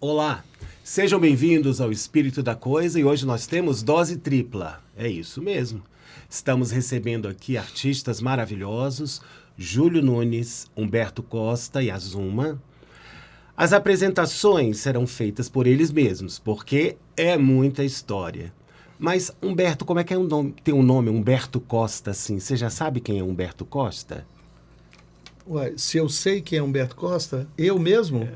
Olá, sejam bem-vindos ao Espírito da Coisa e hoje nós temos dose tripla. É isso mesmo. Estamos recebendo aqui artistas maravilhosos, Júlio Nunes, Humberto Costa e Azuma. As apresentações serão feitas por eles mesmos, porque é muita história. Mas, Humberto, como é que é tem um nome, Humberto Costa, assim? Você já sabe quem é Humberto Costa? Ué, se eu sei quem é Humberto Costa, eu mesmo?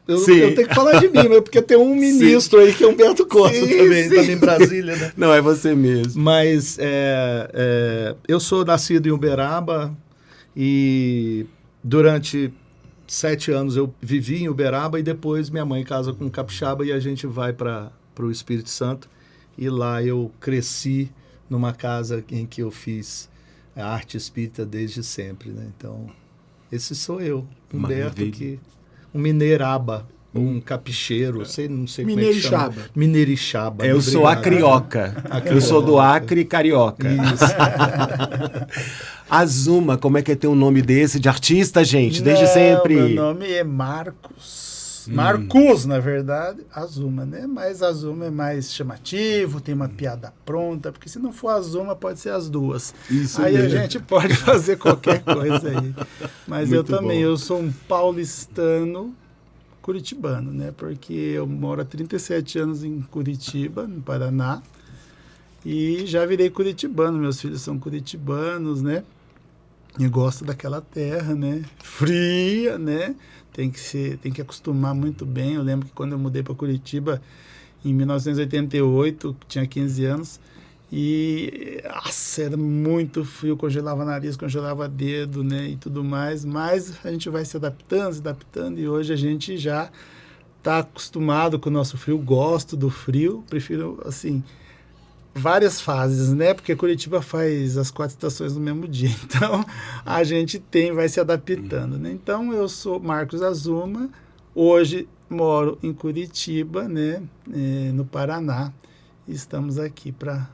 Eu tenho que falar de mim, mas porque tem um ministro aí que é Humberto Costa também, tá em Brasília, né? Não, é você mesmo. Mas eu sou nascido em Uberaba e durante 7 anos eu vivi em Uberaba e depois minha mãe casa com um capixaba e a gente vai para o Espírito Santo. E lá eu cresci numa casa em que eu fiz a arte espírita desde sempre, né? Então, esse sou eu, Humberto, um mineiraba, um capixeiro, não sei como é que chama. Mineirixaba. Eu sou acrioca. Eu sou do Acre, carioca. Isso. Azuma, como é que tem um nome desse de artista, gente? Desde sempre. Meu nome é Marcos. Marcos, na verdade, Azuma, né? Mas Azuma é mais chamativo, tem uma piada pronta, porque se não for Azuma, pode ser as duas. Isso aí mesmo. A gente pode fazer qualquer coisa aí. Mas Muito eu também, bom. eu sou um paulistano curitibano, né? Porque eu moro há 37 anos em Curitiba, no Paraná, e já virei curitibano, meus filhos são curitibanos, né? E gosto daquela terra, né? Fria, né? Tem que acostumar muito bem. Eu lembro que quando eu mudei para Curitiba, em 1988, tinha 15 anos, e era muito frio, congelava nariz, congelava dedo, né, e tudo mais, mas a gente vai se adaptando, e hoje a gente já está acostumado com o nosso frio, gosto do frio, prefiro, assim, várias fases, né, porque Curitiba faz as 4 estações no mesmo dia, então a gente vai se adaptando, né. Então eu sou Marcos Azuma, hoje moro em Curitiba, né, no Paraná, e estamos aqui para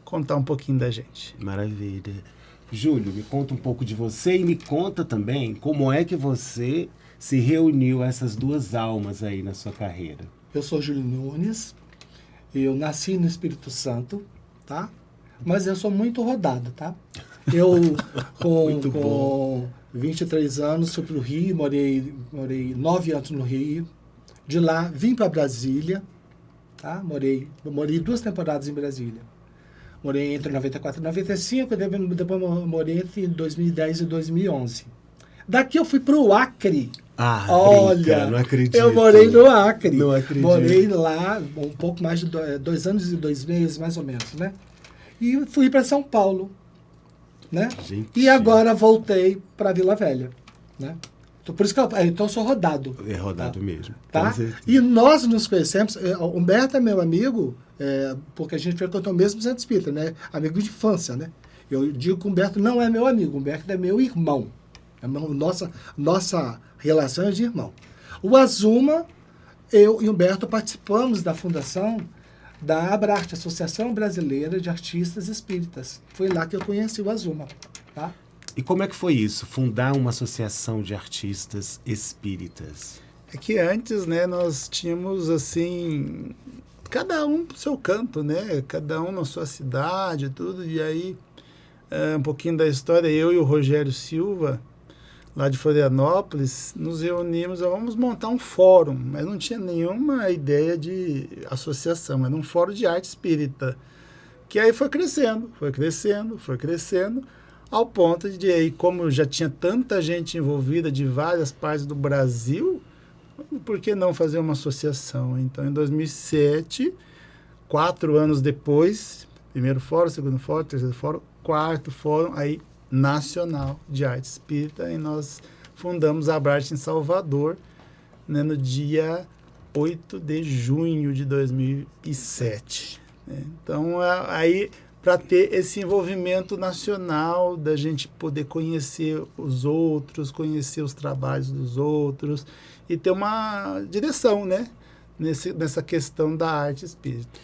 contar um pouquinho da gente. Maravilha. Júlio, me conta um pouco de você e me conta também como é que você se reuniu a essas duas almas aí na sua carreira. Eu sou Júlio Nunes, eu nasci no Espírito Santo, tá? Mas eu sou muito rodado, tá? Eu, com 23 anos, fui para o Rio, morei 9 anos no Rio. De lá, vim para Brasília, tá? Morei 2 temporadas em Brasília. Morei entre 94 e 95, depois morei entre 2010 e 2011. Daqui eu fui para o Acre. Olha, não acredito. Eu morei no Acre. Não acredito. Morei lá um pouco mais de 2 anos e 2 meses, mais ou menos, né? E fui para São Paulo, né? Gente. E agora voltei para Vila Velha, né? Então, por isso que eu sou rodado. É rodado tá? mesmo. Tá? E nós nos conhecemos, Humberto é meu amigo, porque a gente frequentou o mesmo centro espírita, né? Amigo de infância, né? Eu digo que o Humberto não é meu amigo, o Humberto é meu irmão. Nossa relação é de irmão. O Azuma, eu e o Humberto participamos da fundação da Abrarte, Associação Brasileira de Artistas Espíritas. Foi lá que eu conheci o Azuma, tá? E como é que foi isso, fundar uma associação de artistas espíritas? É que antes, né, nós tínhamos, assim, cada um pro seu canto, né? Cada um na sua cidade, tudo. E aí, um pouquinho da história, eu e o Rogério Silva, lá de Florianópolis, nos reunimos, vamos montar um fórum, mas não tinha nenhuma ideia de associação, era um fórum de arte espírita, que aí foi crescendo, ao ponto de aí, como já tinha tanta gente envolvida de várias partes do Brasil, por que não fazer uma associação? Então, em 2007, 4 anos depois, primeiro fórum, segundo fórum, terceiro fórum, quarto fórum, aí nacional de arte espírita, e nós fundamos a Abrarte em Salvador, né, no dia 8 de junho de 2007. Né? Então, aí, para ter esse envolvimento nacional, da gente poder conhecer os outros, conhecer os trabalhos dos outros, e ter uma direção, né, nessa questão da arte espírita.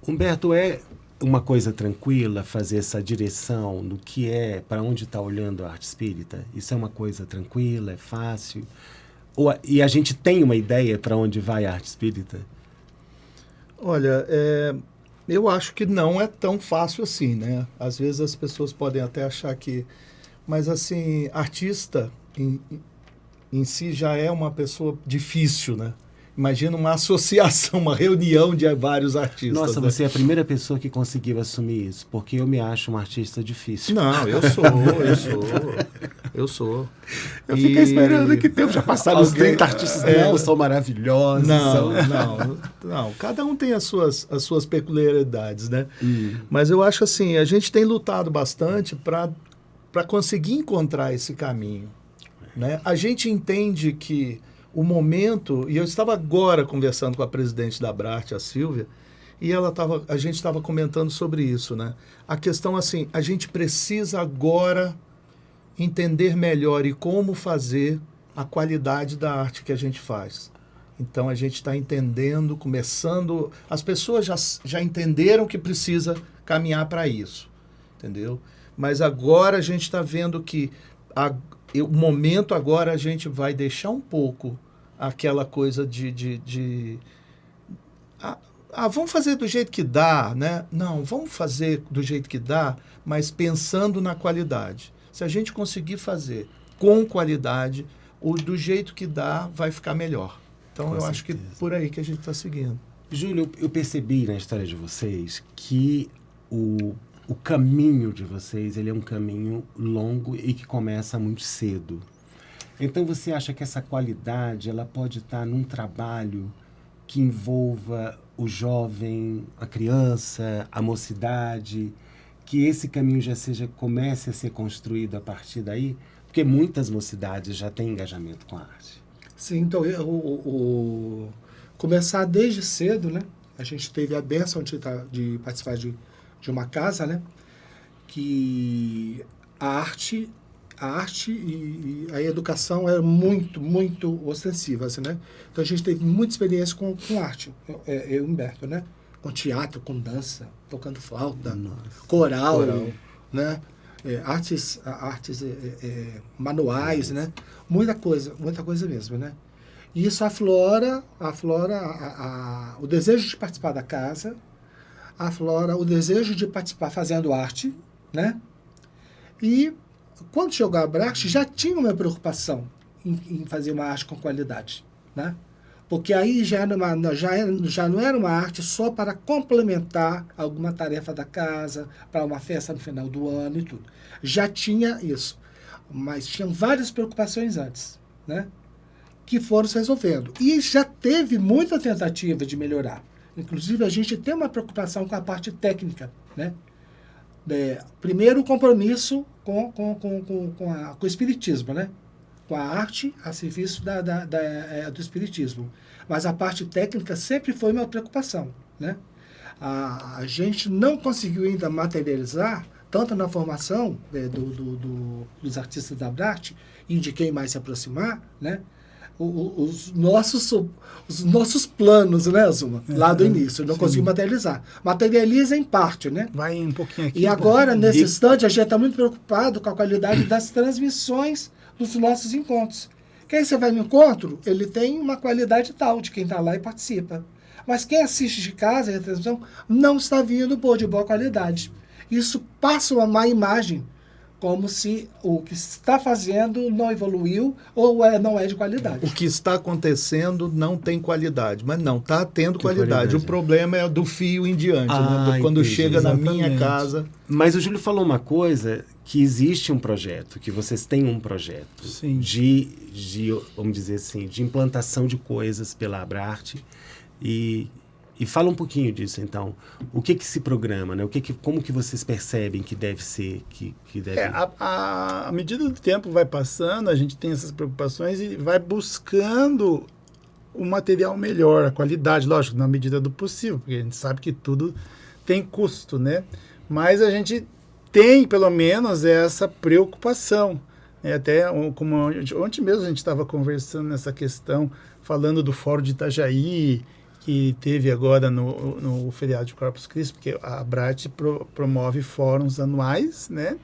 Humberto, é uma coisa tranquila fazer essa direção no que é, para onde está olhando a arte espírita? Isso é uma coisa tranquila, é fácil? E a gente tem uma ideia para onde vai a arte espírita? Olha, eu acho que não é tão fácil assim, né? Às vezes as pessoas podem até achar que... Mas, assim, artista em si já é uma pessoa difícil, né? Imagina uma associação, uma reunião de vários artistas. Nossa, né? você é a primeira pessoa que conseguiu assumir isso, porque eu me acho um artista difícil. Não, eu sou. Eu fiquei esperando que tempo já passaram os 30 artistas. Não, são maravilhosos. Não. Cada um tem as suas peculiaridades, né? Mas eu acho assim, a gente tem lutado bastante para conseguir encontrar esse caminho, né? A gente entende que o momento, e eu estava agora conversando com a presidente da Abrarte, a Silvia, e a gente estava comentando sobre isso, né? A questão assim, a gente precisa agora entender melhor e como fazer a qualidade da arte que a gente faz. Então a gente está entendendo, começando, as pessoas já entenderam que precisa caminhar para isso, entendeu? Mas agora a gente está vendo que o momento agora a gente vai deixar um pouco aquela coisa vamos fazer do jeito que dá, né? Não, vamos fazer do jeito que dá, mas pensando na qualidade. Se a gente conseguir fazer com qualidade, do jeito que dá, vai ficar melhor. Então, eu acho que por aí que a gente está seguindo. Júlio, eu percebi na história de vocês que o caminho de vocês, ele é um caminho longo e que começa muito cedo. Então, você acha que essa qualidade, ela pode estar num trabalho que envolva o jovem, a criança, a mocidade, que esse caminho comece a ser construído a partir daí? Porque muitas mocidades já têm engajamento com a arte. Sim, então, começar desde cedo, né? A gente teve a bênção de participar de uma casa, né? Que a arte e a educação eram muito, muito ostensivas, né? Então a gente teve muita experiência com arte, eu e Humberto, né? Com teatro, com dança, tocando flauta, coral, né? Artes manuais, né? Muita coisa mesmo, né? E isso aflora o desejo de participar da casa, aflora o desejo de participar fazendo arte, né? E quando chegou a Abrarte, já tinha uma preocupação em fazer uma arte com qualidade, né? Porque aí já não era uma arte só para complementar alguma tarefa da casa, para uma festa no final do ano e tudo. Já tinha isso, mas tinham várias preocupações antes, né? Que foram se resolvendo. E já teve muita tentativa de melhorar. Inclusive, a gente tem uma preocupação com a parte técnica, né? Primeiro, o compromisso com o espiritismo, né? Com a arte a serviço do espiritismo. Mas a parte técnica sempre foi uma preocupação, né? A gente não conseguiu ainda materializar, tanto na formação dos artistas da Abrarte e de quem mais se aproximar, né? Os nossos planos, né, Azuma? Lá do início, não conseguimos materializar. Materializa em parte, né? Vai um pouquinho aqui. E agora, nesse instante, a gente está muito preocupado com a qualidade das transmissões dos nossos encontros. Quem você vai no encontro, ele tem uma qualidade tal de quem está lá e participa. Mas quem assiste de casa, a transmissão, não está vindo de boa qualidade. Isso passa uma má imagem, como se o que está fazendo não evoluiu ou não é de qualidade. O que está acontecendo não tem qualidade, mas não, está tendo qualidade. O problema é do fio em diante, né? Quando chega exatamente. Na minha casa. Mas o Júlio falou uma coisa, que existe um projeto, que vocês têm um projeto de vamos dizer assim, de implantação de coisas pela Abrarte. E fala um pouquinho disso, então. O que se programa, né? Como que vocês percebem que deve ser? Que deve... À medida do tempo vai passando, a gente tem essas preocupações e vai buscando o material melhor, a qualidade, lógico, na medida do possível, porque a gente sabe que tudo tem custo, né? Mas a gente tem, pelo menos, essa preocupação. Até como ontem mesmo a gente estava conversando nessa questão, falando do Fórum de Itajaí, que teve agora no feriado de Corpus Christi, porque a Abrarte promove fóruns anuais, né?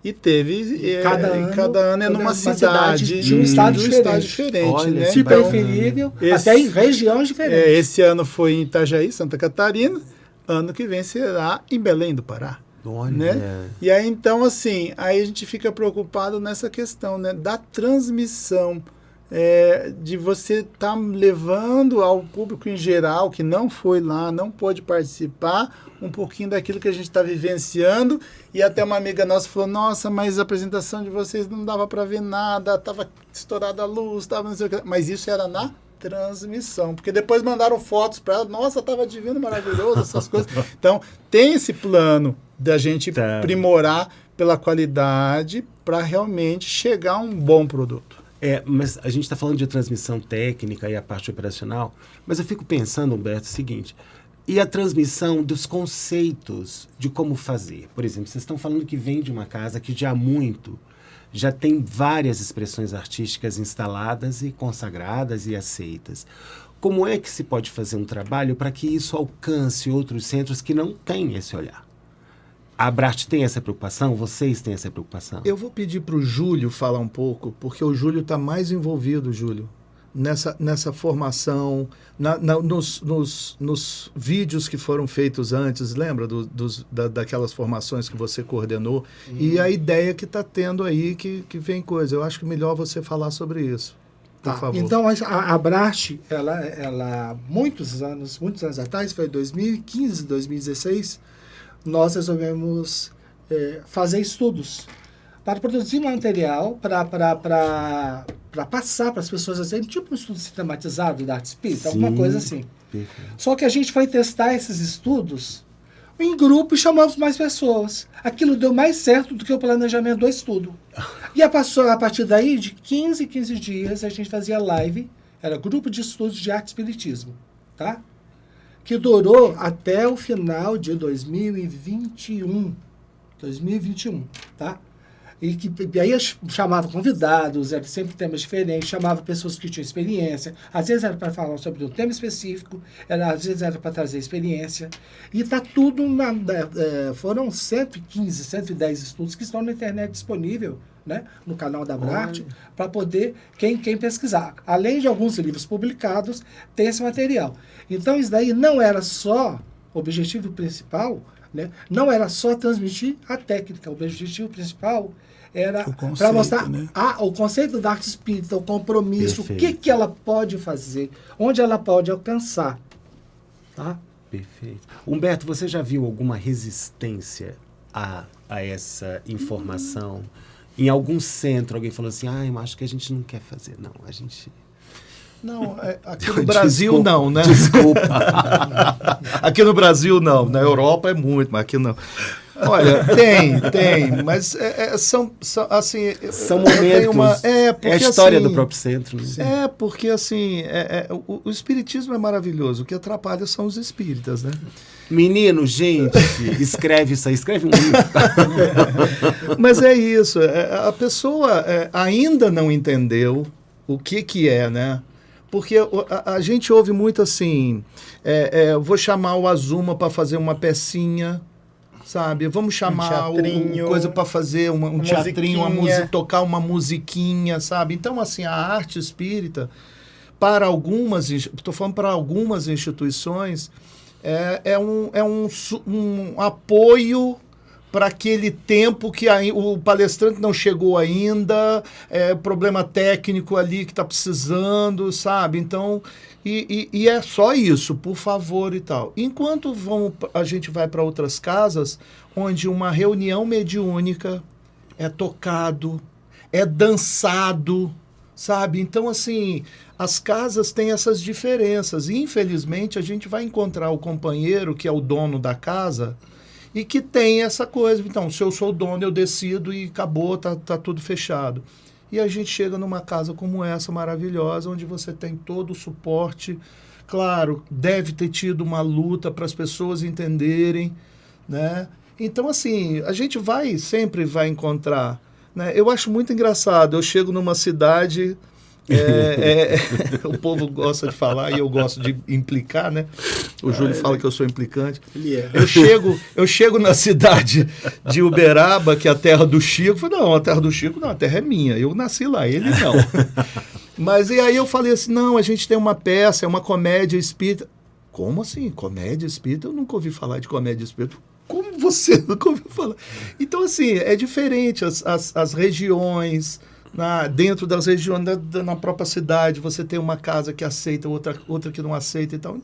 E teve, Cada ano é numa uma cidade de um estado diferente. Olha, né? que tipo Então, preferível, esse- até em regiões diferentes. esse ano foi em Itajaí, Santa Catarina. Ano que vem será em Belém do Pará. Olha. Né? E aí, então, assim, aí a gente fica preocupado nessa questão, né, da transmissão, de você estar levando ao público em geral, que não foi lá, não pôde participar, um pouquinho daquilo que a gente está vivenciando. E até uma amiga nossa falou, nossa, mas a apresentação de vocês não dava para ver nada, estava estourada a luz, estava não sei o que. Mas isso era na transmissão, porque depois mandaram fotos para ela, nossa, estava divino, maravilhoso, essas coisas. Então, tem esse plano da gente aprimorar pela qualidade para realmente chegar a um bom produto. Mas a gente está falando de transmissão técnica e a parte operacional, mas eu fico pensando, Humberto, o seguinte, e a transmissão dos conceitos de como fazer? Por exemplo, vocês estão falando que vem de uma casa que já tem várias expressões artísticas instaladas e consagradas e aceitas. Como é que se pode fazer um trabalho para que isso alcance outros centros que não têm esse olhar? A Abrarte tem essa preocupação? Vocês têm essa preocupação? Eu vou pedir para o Júlio falar um pouco, porque o Júlio está mais envolvido, Júlio, nessa formação, nos vídeos que foram feitos antes, lembra daquelas formações que você coordenou? E a ideia que está tendo aí, que vem coisa. Eu acho que melhor você falar sobre isso. Por favor. Então, a Abrarte, ela muitos anos atrás, foi 2015, 2016, nós resolvemos fazer estudos para produzir material para passar para as pessoas, assim, tipo um estudo sistematizado da arte espírita, alguma coisa assim. Perfeito. Só que a gente foi testar esses estudos em grupo e chamamos mais pessoas. Aquilo deu mais certo do que o planejamento do estudo. E a partir daí, de 15 dias, a gente fazia live, era grupo de estudos de arte espiritismo, tá? Que durou até o final de 2021, tá? E aí eu chamava convidados, era sempre temas diferentes, chamava pessoas que tinham experiência, às vezes era para falar sobre um tema específico, às vezes era para trazer experiência, e está tudo, foram 115, 110 estudos que estão na internet disponível, né, no canal da Abrarte, para poder, quem pesquisar. Além de alguns livros publicados, tem esse material. Então isso daí não era só o objetivo principal, né, não era só transmitir a técnica, o objetivo principal era para mostrar, né, o conceito da arte espírita, o compromisso, Perfeito. o que ela pode fazer, onde ela pode alcançar. Tá? Perfeito. Humberto, você já viu alguma resistência a essa informação? Em algum centro alguém falou assim, eu acho que a gente não quer fazer. Não, a gente... Não, aqui no Brasil Desculpa, não, né? Desculpa. Aqui no Brasil não, na Europa é muito, mas aqui não. Olha, tem, mas são assim... São momentos, porque, é a história assim, do próprio centro. Né? Porque assim, o espiritismo é maravilhoso, o que atrapalha são os espíritas, né? Menino, gente, escreve isso aí, escreve um livro. Mas é isso, a pessoa ainda não entendeu o que é, né? Porque a gente ouve muito assim, vou chamar o Azuma para fazer uma pecinha, sabe? Vamos chamar coisa para fazer um teatrinho, tocar uma musiquinha, sabe? Então, assim, a arte espírita, estou falando para algumas instituições, é um apoio para aquele tempo que o palestrante não chegou ainda, problema técnico ali que está precisando, sabe? Então, e é só isso, por favor e tal. Enquanto a gente vai para outras casas, onde uma reunião mediúnica é tocado, é dançado, sabe? Então, assim, as casas têm essas diferenças. E, infelizmente, a gente vai encontrar o companheiro, que é o dono da casa, e que tem essa coisa. Então, se eu sou o dono, eu decido e acabou, tá tudo fechado. E a gente chega numa casa como essa, maravilhosa, onde você tem todo o suporte. Claro, deve ter tido uma luta para as pessoas entenderem, né? Então, assim, a gente sempre vai encontrar, né? Eu acho muito engraçado. Eu chego numa cidade O povo gosta de falar e eu gosto de implicar, né? O Júlio fala que eu sou implicante. Ele é. Eu chego na cidade de Uberaba, que é a terra do Chico. Eu falei, não, a terra do Chico não, a terra é minha. Eu nasci lá, ele não. Mas e aí eu falei assim, não, a gente tem uma peça, é uma comédia espírita. Como assim? Comédia espírita? Eu nunca ouvi falar de comédia espírita. Como você nunca ouviu falar? Então, assim, é diferente as regiões... dentro das regiões, na própria cidade, você tem uma casa que aceita, outra que não aceita. Então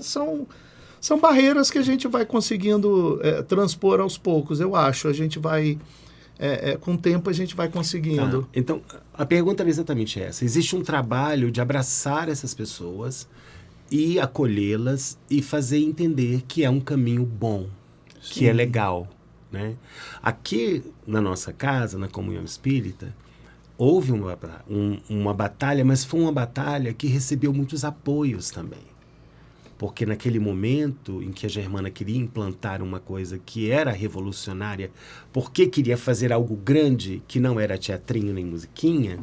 são barreiras que a gente vai conseguindo transpor aos poucos, eu acho. A gente vai, com o tempo, a gente vai conseguindo. Tá. Então, a pergunta é exatamente essa. Existe um trabalho de abraçar essas pessoas e acolhê-las e fazer entender que é um caminho bom, que é legal, né? Aqui, na nossa casa, na Comunhão Espírita, houve uma batalha, mas foi uma batalha que recebeu muitos apoios também. Porque naquele momento em que a Germana queria implantar uma coisa que era revolucionária, porque queria fazer algo grande, que não era teatrinho nem musiquinha,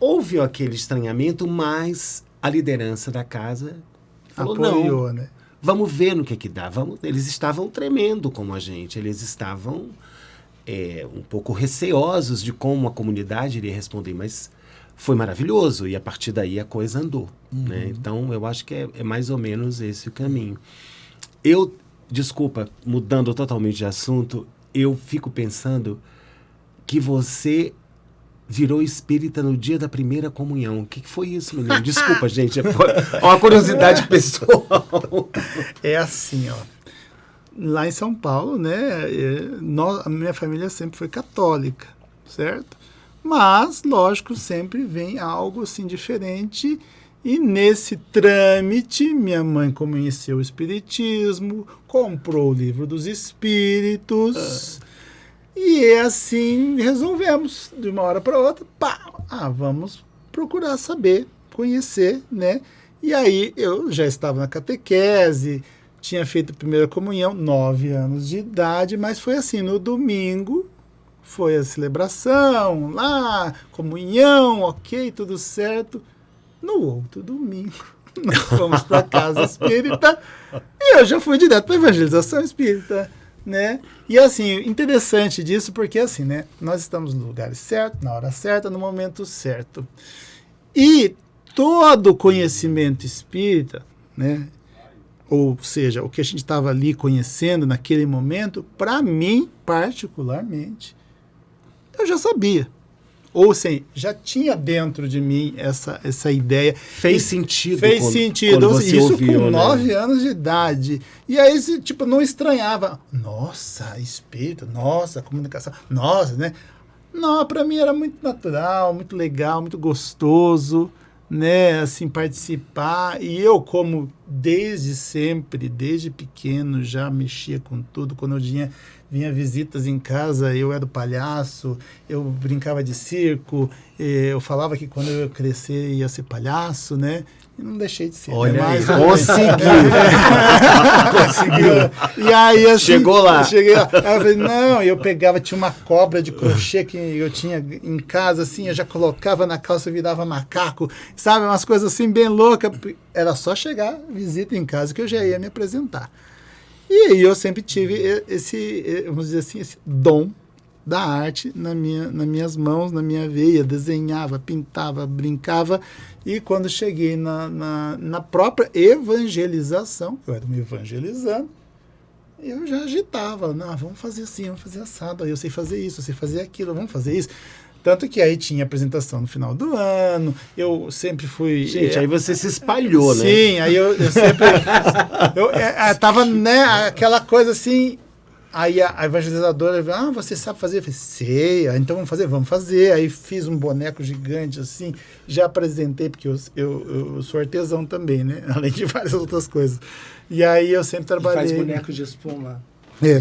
houve aquele estranhamento, mas a liderança da casa falou, apoiou, não, né? Vamos ver no que dá. Eles estavam tremendo como a gente, eles estavam... um pouco receosos de como a comunidade iria responder, mas foi maravilhoso e a partir daí a coisa andou, né? Então eu acho que é mais ou menos esse o caminho. Desculpa, mudando totalmente de assunto, eu fico pensando que você virou espírita no dia da primeira comunhão. O que foi isso, menino? Desculpa, gente, é uma curiosidade pessoal. É assim, ó. Lá em São Paulo, né, a minha família sempre foi católica, certo? Mas, lógico, sempre vem algo assim diferente. E nesse trâmite, minha mãe conheceu o Espiritismo, comprou o Livro dos Espíritos. E assim resolvemos, de uma hora para outra, vamos procurar saber, conhecer, né? E aí eu já estava na catequese, tinha feito a primeira comunhão, 9 anos de idade, mas foi assim, no domingo foi a celebração, lá, comunhão, ok, tudo certo. No outro domingo, nós fomos para a casa espírita e eu já fui direto para a evangelização espírita, né? E assim, interessante disso porque assim, né? Nós estamos no lugar certo, na hora certa, no momento certo. E todo conhecimento espírita, né? Ou seja, o que a gente estava ali conhecendo naquele momento, para mim, particularmente, eu já sabia. Ou seja, já tinha dentro de mim essa ideia. Fez sentido. Fez sentido. Quando você isso ouviu, com né? 9 anos de idade. E aí, tipo, não estranhava. Nossa, espírito, nossa, comunicação, nossa, né? Não, para mim era muito natural, muito legal, muito gostoso, né? Assim, participar. E eu, como desde sempre, desde pequeno, já mexia com tudo. Quando eu vinha visitas em casa, eu era o palhaço, eu brincava de circo, eu falava que quando eu crescer ia ser palhaço, né? E não deixei de ser. Olha aí, conseguiu. E aí, assim, chegou lá. Eu cheguei lá. Aí eu falei, não, eu pegava, tinha uma cobra de crochê que eu tinha em casa, assim, eu já colocava na calça e virava macaco, sabe? Umas coisas assim bem loucas. Era só chegar, visita em casa, que eu já ia me apresentar. E aí eu sempre tive esse, vamos dizer assim, esse dom da arte nas minhas mãos, na minha veia. Desenhava, pintava, brincava. E quando cheguei na própria evangelização, eu era me evangelizando, eu já agitava. Não, vamos fazer assim, vamos fazer assado. Aí eu sei fazer isso, eu sei fazer aquilo, vamos fazer isso. Tanto que aí tinha apresentação no final do ano, eu sempre fui... Gente, aí você se espalhou, né? Sim, aí eu sempre... tava, né, aquela coisa assim... Aí a evangelizadora falou, você sabe fazer? Eu falei, sei, então vamos fazer. Aí fiz um boneco gigante, assim, já apresentei, porque eu sou artesão também, né? Além de várias outras coisas. E aí eu sempre trabalhei... Faz bonecos de espuma.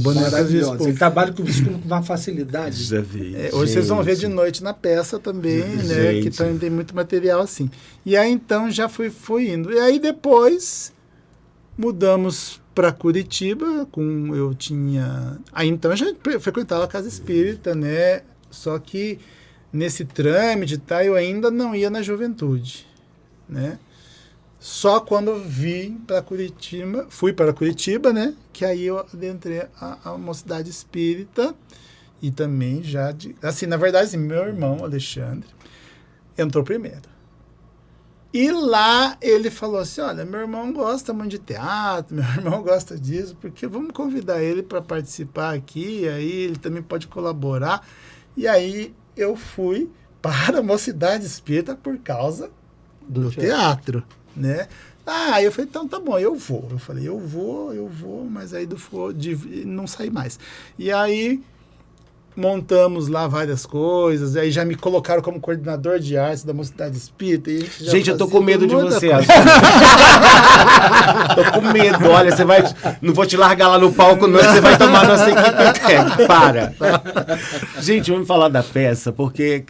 Bonecos de espuma. Ele trabalha com espuma com uma facilidade. Já vi. Hoje vocês vão ver de noite na peça também, né? Que tem muito material assim. E aí então já fui indo. E aí depois mudamos para Curitiba, aí então eu já frequentava a casa espírita, né? Só que nesse trâmite, tá, eu ainda não ia na juventude, né? Só quando eu fui para Curitiba, né? Que aí eu adentrei a mocidade espírita e também assim, na verdade, assim, meu irmão, Alexandre, entrou primeiro. E lá ele falou assim, olha, meu irmão gosta muito de teatro, meu irmão gosta disso, porque vamos convidar ele para participar aqui, aí ele também pode colaborar. E aí eu fui para a mocidade espírita por causa do teatro, né? Aí eu falei, então tá bom, eu vou. Eu falei, eu vou, mas aí não saí mais. E aí montamos lá várias coisas, aí já me colocaram como coordenador de artes da mocidade espírita. E gente, eu tô com medo de você. Tô com medo, olha, não vou te largar lá no palco, não, você vai tomar nossa equipe. Para. Gente, vamos falar da peça, porque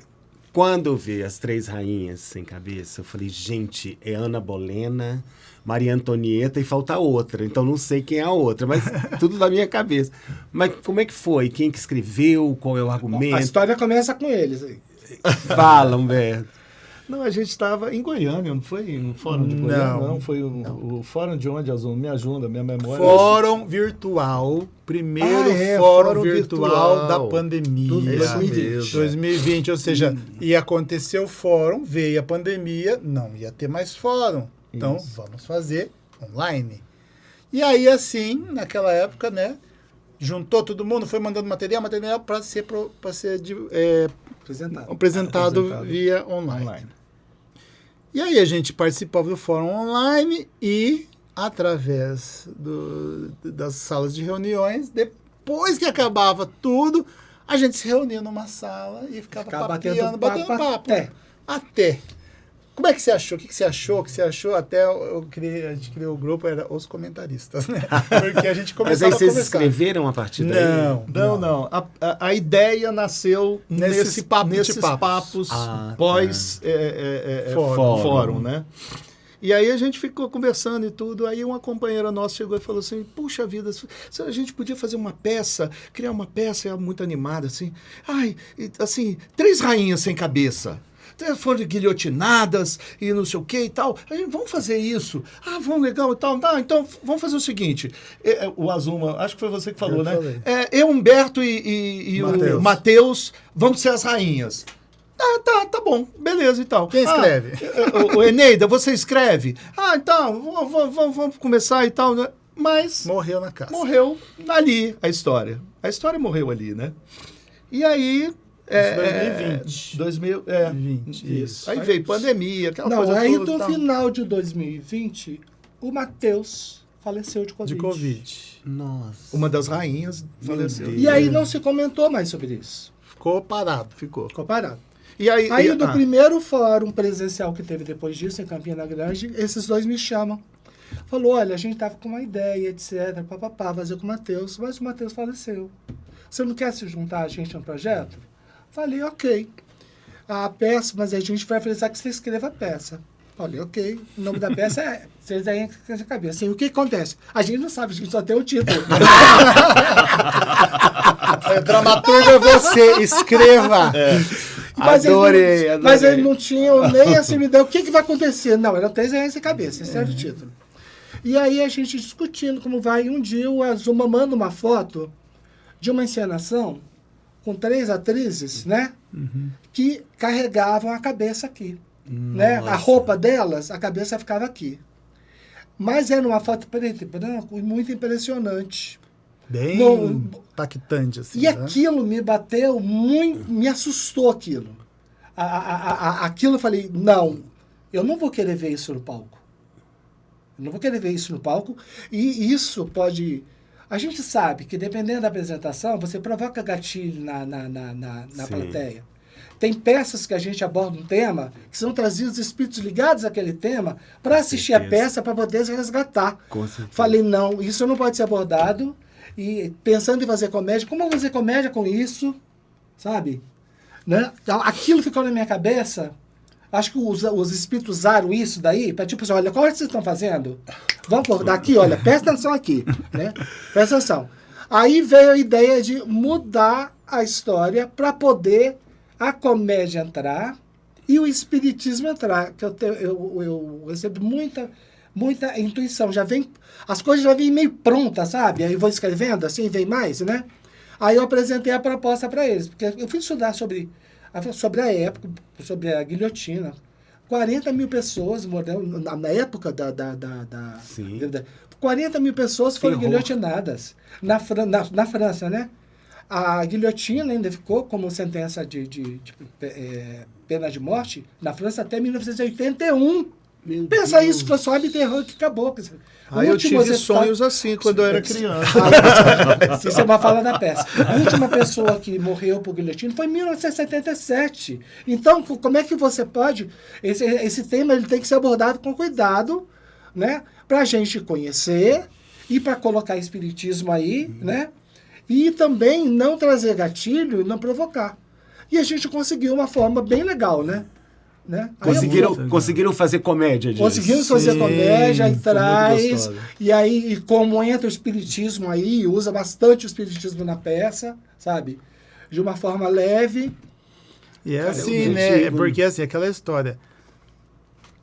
quando eu vi as Três Rainhas Sem Cabeça, eu falei, gente, é Ana Bolena, Maria Antonieta e falta outra. Então não sei quem é a outra, mas tudo na minha cabeça. Mas como é que foi? Quem que escreveu? Qual é o argumento? A história começa com eles aí. Fala, Humberto. Não, a gente estava em Goiânia, não foi no Fórum de Goiânia? Não, foi o Fórum de onde, Azul? Me ajuda, minha memória. Fórum Virtual, primeiro Fórum virtual da pandemia. 2020, ou seja, ia acontecer o fórum, veio a pandemia, não ia ter mais fórum. Então, vamos fazer online. E aí, assim, naquela época, né, juntou todo mundo, foi mandando material para ser apresentado via online. E aí a gente participava do fórum online e, através das salas de reuniões, depois que acabava tudo, a gente se reunia numa sala e ficava batendo papo. Até. Como é que você achou? O que você achou? O que você achou? Até a gente criou o grupo, era os comentaristas, né? Porque a gente começava a conversar. Mas aí vocês escreveram a partir daí? Não. A ideia nasceu nesses papos pós fórum, né? E aí a gente ficou conversando e tudo, aí uma companheira nossa chegou e falou assim, puxa vida, a gente podia fazer uma peça, criar uma peça muito animada, assim, assim, Três Rainhas Sem Cabeça. Foram guilhotinadas e não sei o que e tal. A gente, vamos fazer isso. Vamos, legal e tal. Então, vamos fazer o seguinte. O Azuma, acho que foi você que falou, né? Eu, Humberto e o Matheus vamos ser as rainhas. Tá bom. Beleza e tal. Quem escreve? O Eneida, você escreve? Então, vamos começar e tal. Mas... Morreu na casa. Morreu ali a história. A história morreu ali, né? E aí... 2020. Isso. Aí veio pandemia, aquela coisa aí toda. No final de 2020, o Matheus faleceu de Covid. Nossa. Uma das rainhas faleceu. E aí não se comentou mais sobre isso. Ficou parado. E aí do primeiro fórum presencial que teve depois disso, em Campina Grande, esses dois me chamam. Falou, olha, a gente tava com uma ideia, etc, fazer com o Matheus, mas o Matheus faleceu. Você não quer se juntar a gente no projeto? Falei, ok. A peça, mas a gente vai precisar que você escreva a peça. Falei, ok. O nome da peça é Três Rainhas Sem Cabeça. Assim, o que acontece? A gente não sabe, a gente só tem o título. Dramaturgo é você, escreva. Adorei. Mas ele não tinha nem assim, me deu o que vai acontecer. Não, era Três Rainhas Sem Cabeça, esse era o título. E aí a gente discutindo como vai. Um dia o Azuma manda uma foto de uma encenação com 3 atrizes, né? Que carregavam a cabeça aqui. Né? A roupa delas, a cabeça ficava aqui. Mas era uma foto preto e branco e muito impressionante. Bem impactante, assim. E aquilo me bateu muito, me assustou aquilo. Aquilo eu falei, não, eu não vou querer ver isso no palco. E isso pode... A gente sabe que, dependendo da apresentação, você provoca gatilho na plateia. Tem peças que a gente aborda um tema, que são trazidos espíritos ligados àquele tema, para assistir a peça, para poder se resgatar. Falei, não, isso não pode ser abordado. E pensando em fazer comédia, como eu vou fazer comédia com isso? Sabe? Né? Aquilo ficou na minha cabeça. Acho que os espíritos usaram isso daí para tipo assim, olha, qual é que vocês estão fazendo? Vamos por daqui, olha, presta atenção aqui, né? Presta atenção. Aí veio a ideia de mudar a história para poder a comédia entrar e o espiritismo entrar. Que eu recebo muita intuição. As coisas já vêm meio prontas, sabe? Aí eu vou escrevendo assim, vem mais, né? Aí eu apresentei a proposta para eles, porque eu fui estudar sobre a época, sobre a guilhotina. 40 mil pessoas morreram na época Sim. 40 mil pessoas foram Terror. guilhotinadas na França, né? A guilhotina ainda ficou como sentença de pena de morte na França até 1981. Pensa isso, foi só terror que acabou. Quer dizer, Aí eu tive sonhos assim quando eu era criança. Isso é uma fala da peça. A última pessoa que morreu por guilhotina foi em 1977. Então, como é que você pode... Esse tema ele tem que ser abordado com cuidado, né? Para a gente conhecer e para colocar espiritismo aí, né? E também não trazer gatilho e não provocar. E a gente conseguiu uma forma bem legal, né? Conseguiram fazer comédia disso. Conseguimos fazer comédia e foi muito traz. gostosa. E aí, e como entra o espiritismo aí, usa bastante o espiritismo na peça, sabe? De uma forma leve. E é Cara, assim, o né? objetivo- Porque assim, aquela história.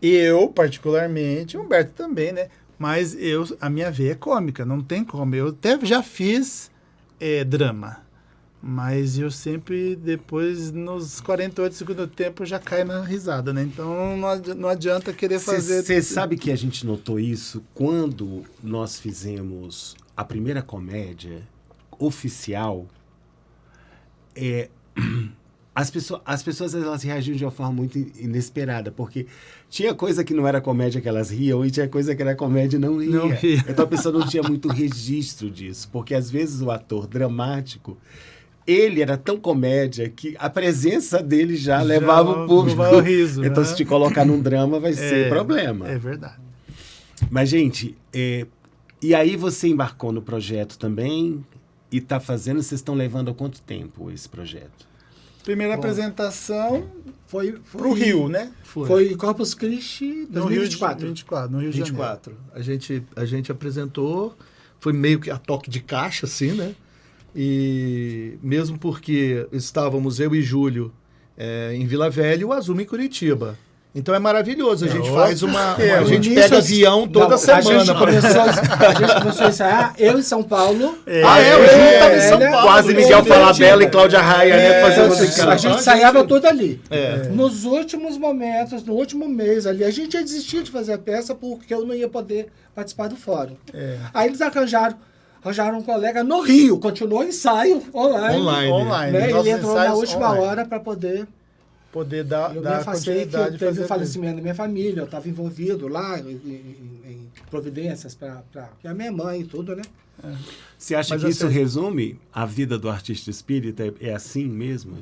Eu, particularmente, o Humberto também, né? Mas a minha veia é cômica, não tem como. Eu até já fiz drama. Mas eu sempre, depois, nos 48 segundos do tempo, já caio na risada, né? Então não adianta querer fazer. Você sabe que a gente notou isso quando nós fizemos a primeira comédia oficial. As pessoas elas reagiam de uma forma muito inesperada, porque tinha coisa que não era comédia que elas riam e tinha coisa que era comédia e não ria. Não ria. Então a pessoa não tinha muito registro disso, porque às vezes o ator dramático, ele era tão comédia que a presença dele já levava o público. levava o riso, Então né? se te colocar num drama vai ser problema. É verdade. Mas, gente, e aí você embarcou no projeto também e está fazendo, vocês estão levando há quanto tempo esse projeto? Primeira apresentação Foi pro Rio, né? Foi em Corpus Christi No Rio de 2024. 24, no Rio de Janeiro. 24. A gente apresentou, foi meio que a toque de caixa, assim, né? E mesmo porque estávamos eu e Júlio em Vila Velha e o Azul em Curitiba. Então é maravilhoso. A gente faz a gente No pega início, avião toda semana. A gente começou a ensaiar, eu em São Paulo. O Júlio estava em São Paulo. Quase Miguel Falabella e Cláudia Raia, né? Fazer musical. A gente ensaiava tudo ali. É. Nos últimos momentos, no último mês ali, a gente ia desistir de fazer a peça porque eu não ia poder participar do fórum. Aí eles arranjaram um colega no Rio, continuou o ensaio online. Né? Nossos Ele entrou na ensaios última online. hora para poder... dar Eu me afastei, que continuidade. teve o falecimento da minha família, eu estava envolvido lá em providências para a minha mãe e tudo, né? Você acha Mas que isso assim- resume a vida do artista espírita? É assim mesmo?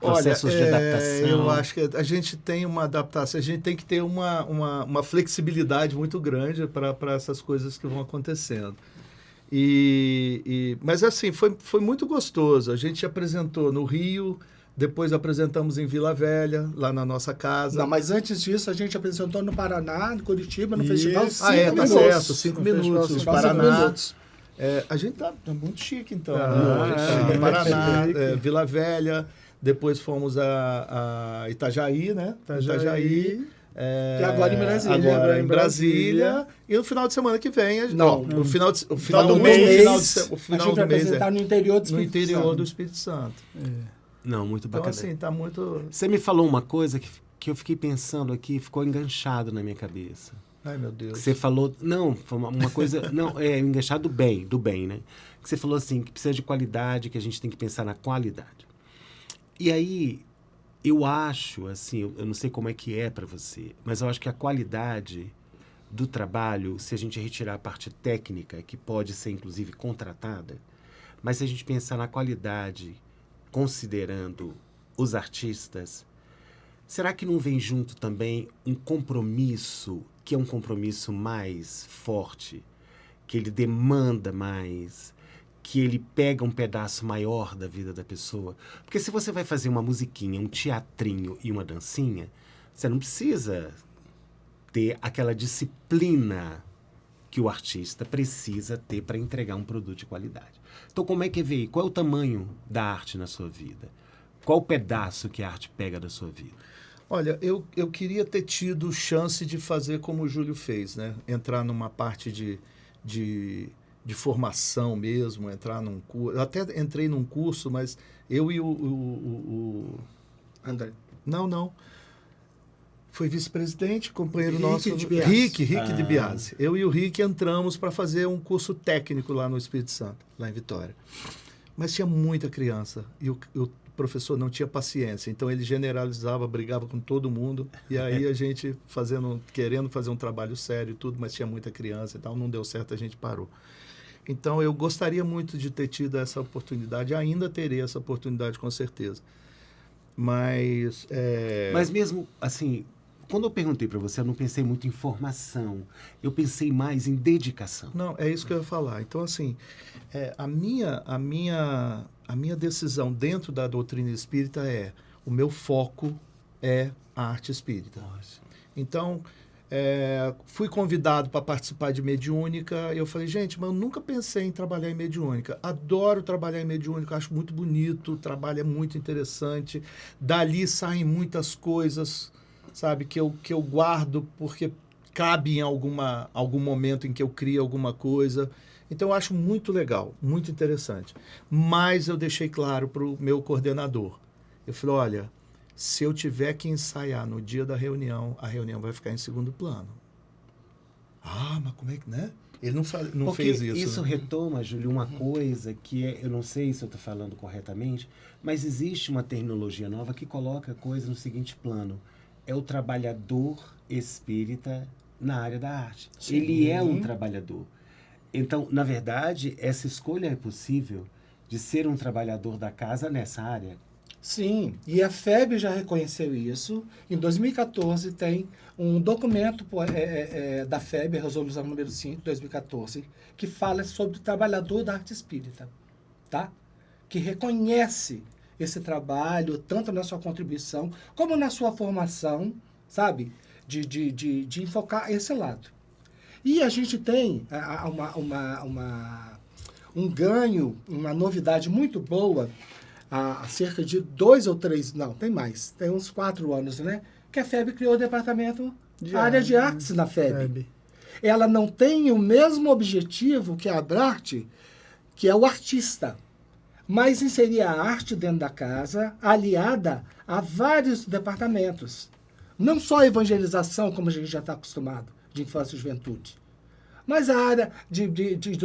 Processos de adaptação? Eu acho que a gente tem uma adaptação, a gente tem que ter uma flexibilidade muito grande para essas coisas que vão acontecendo. Mas assim, foi muito gostoso. A gente apresentou no Rio, depois apresentamos em Vila Velha, lá na nossa casa. Não, mas antes disso a gente apresentou no Paraná, no Curitiba, no Isso. festival Tá 5 minutos. certo, 5 No minutos, festival no Cinco Paraná. minutos. A gente tá muito chique, então. Ah, No Paraná, chique. Vila Velha, depois fomos a Itajaí, né? Itajaí. E agora em Brasília. Agora em em Brasília. Brasília. E no final de semana que vem... Não. O final do do mês. mês, O a final gente vai do mês apresentar no interior do no Espírito interior Santo. do Espírito Santo. Não, muito Então, bacana. assim, tá muito... Você me falou uma coisa que eu fiquei pensando aqui, ficou enganchado na minha cabeça. Ai, meu Deus. Você falou... Não, foi uma coisa... Não, enganchado do bem, né? Que você falou assim, que precisa de qualidade, que a gente tem que pensar na qualidade. E aí, eu acho, assim, eu não sei como é que é para você, mas eu acho que a qualidade do trabalho, se a gente retirar a parte técnica, que pode ser, inclusive, contratada, mas se a gente pensar na qualidade, considerando os artistas, será que não vem junto também um compromisso, que é um compromisso mais forte, que ele demanda mais, que ele pega um pedaço maior da vida da pessoa? Porque se você vai fazer uma musiquinha, um teatrinho e uma dancinha, você não precisa ter aquela disciplina que o artista precisa ter para entregar um produto de qualidade. Então, como é que vê? Qual é o tamanho da arte na sua vida? Qual pedaço que a arte pega da sua vida? Olha, eu queria ter tido chance de fazer como o Júlio fez, né? Entrar numa parte de formação mesmo, entrar num curso. Eu até entrei num curso, mas eu e o André. Não. Foi vice-presidente, companheiro Rick nosso. de Biase. Rick de Biase. Eu e o Rick entramos para fazer um curso técnico lá no Espírito Santo, lá em Vitória. Mas tinha muita criança e o professor não tinha paciência, então ele generalizava, brigava com todo mundo, e aí a gente querendo fazer um trabalho sério e tudo, mas tinha muita criança e tal, não deu certo, a gente parou. Então eu gostaria muito de ter tido essa oportunidade, ainda terei essa oportunidade com certeza. Mas mesmo assim, quando eu perguntei para você, eu não pensei muito em formação, eu pensei mais em dedicação. Não, é isso que eu ia falar. Então, assim, a minha decisão dentro da doutrina espírita o meu foco é a arte espírita. Nossa. Então, fui convidado para participar de mediúnica. Eu falei, gente, mas eu nunca pensei em trabalhar em mediúnica. Adoro trabalhar em mediúnica, acho muito bonito, o trabalho é muito interessante. Dali saem muitas coisas, sabe, que eu guardo porque cabe em algum momento em que eu crio alguma coisa. Então, eu acho muito legal, muito interessante. Mas eu deixei claro para o meu coordenador. Eu falei, olha, se eu tiver que ensaiar no dia da reunião, a reunião vai ficar em segundo plano. Ah, mas como é que, né? Ele não fez isso. Isso né? retoma, Júlio, uma coisa que eu não sei se eu estou falando corretamente, mas existe uma terminologia nova que coloca a coisa no seguinte plano. É o trabalhador espírita na área da arte. Sim. Ele é um trabalhador. Então, na verdade, essa escolha é possível de ser um trabalhador da casa nessa área? Sim, e a FEB já reconheceu isso. Em 2014 tem um documento da FEB, a resolução número 5, 2014, que fala sobre o trabalhador da arte espírita, tá? Que reconhece esse trabalho, tanto na sua contribuição, como na sua formação, sabe? De enfocar esse lado. E a gente tem um ganho, uma novidade muito boa, há cerca de 2 ou 3, não, tem mais, tem uns 4 anos, né? Que a FEB criou o departamento de área de artes na FEB. Ela não tem o mesmo objetivo que a Abrarte, que é o artista, mas inserir a arte dentro da casa, aliada a vários departamentos. Não só a evangelização, como a gente já está acostumado, de infância e juventude, mas a área de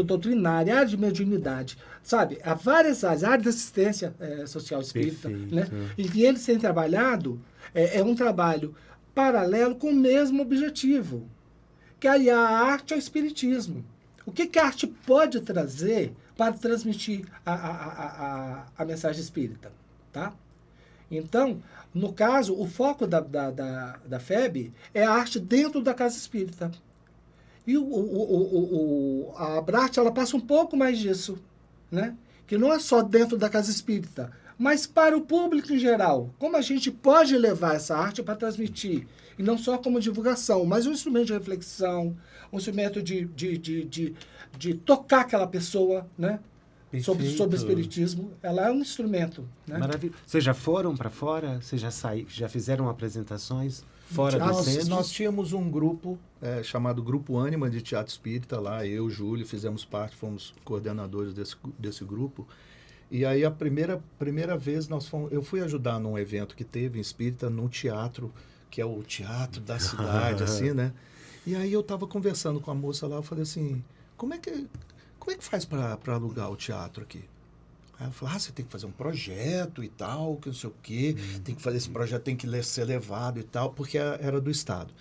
doutrinária, a área de mediunidade, sabe? Há várias áreas, a área de assistência social espírita, né? E eles têm trabalhado, é um trabalho paralelo com o mesmo objetivo, que é aliar a arte ao espiritismo. O que a arte pode trazer para transmitir a mensagem espírita, tá? Então, no caso, o foco da FEB é a arte dentro da casa espírita. E a Abrarte, ela passa um pouco mais disso, né? Que não é só dentro da casa espírita, mas para o público em geral. Como a gente pode levar essa arte para transmitir, e não só como divulgação, mas um instrumento de reflexão, um instrumento de tocar aquela pessoa, né? Sobre o espiritismo, ela é um instrumento, né? Maravilha. Vocês já foram para fora? Vocês já fizeram apresentações fora do centro? Nós tínhamos um grupo chamado Grupo Ânima de Teatro Espírita lá, eu, Júlio, fizemos parte, fomos coordenadores desse grupo. E aí a primeira vez eu fui ajudar num evento que teve em Espírita, num teatro, que é o teatro da cidade, assim, né? E aí eu estava conversando com a moça lá, eu falei assim, como é que faz para alugar o teatro aqui? Aí ela falou, você tem que fazer um projeto e tal, que não sei o quê, tem que fazer esse projeto, tem que ser levado e tal, porque era do Estado.